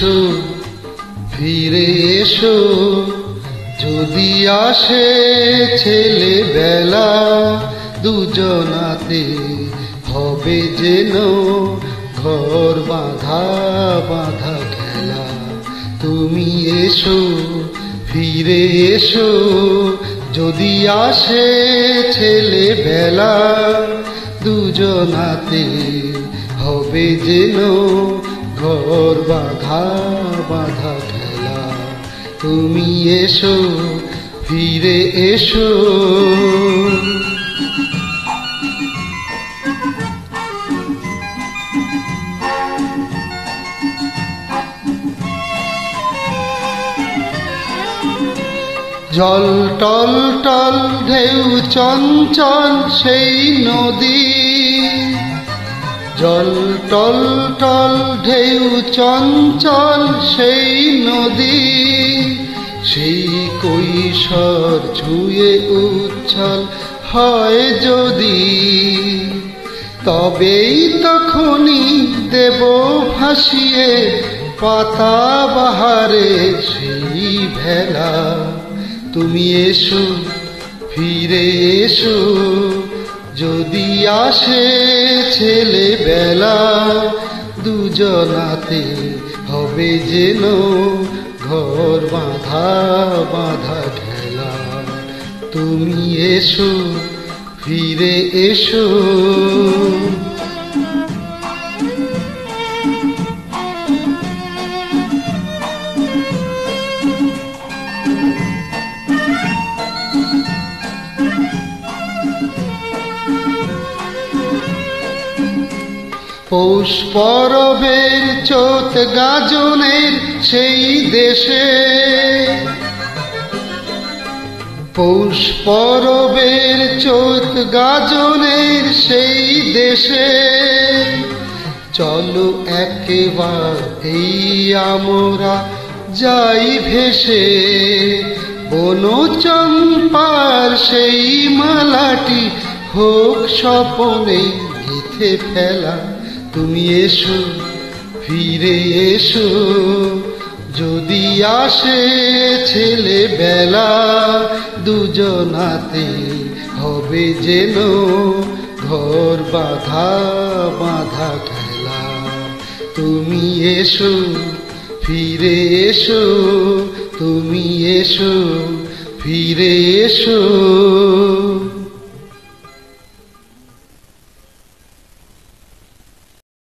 এসো ফিরে এসো, যদি আসে ছেলেবেলা, দুজনাতে হবে যেন ঘর বাঁধা বাঁধা খেলা। তুমি এসো ফিরে এসো, যদি আসে ছেলেবেলা, দুজনাতে হবে যেন ঘর বাঁধা বাঁধা খেলা। তুমি এসো ফিরে এসো। জল টল টল ঢেউ চঞ্চল সেই নদী, জল টল টল ঢেউ চঞ্চল সেই নদী, সেই কৈশোর ছুঁয়ে উচ্ছল হয় যদি, তবেই তখনই দেব ভাসিয়ে পাতা বাহারে সেই ভেলা। তুমি এসো ফিরে এসো, যদি আসে ছেলেবেলা, দুজনাতে হবে যেন ঘর বাঁধা বাঁধা খেলা। তুমি এসো ফিরে এসো। পৌষ পরবের চোত গাজনের সেই দেশে, পৌষ পরবের চোত গাজনের সেই দেশে, চলো একেবার এই আমরা যাই ভেসে, বন চম্পার সেই মালাটি হোক স্বপনে গেঁথে ফেলা। তুমি এসো ফিরে এসো, যদি আসে ছেলেবেলা, দুজনাতে হবে যেন ঘর বাঁধা বাঁধা খেলা। তুমি এসো ফিরে এসো, তুমি এসো ফিরে এসো।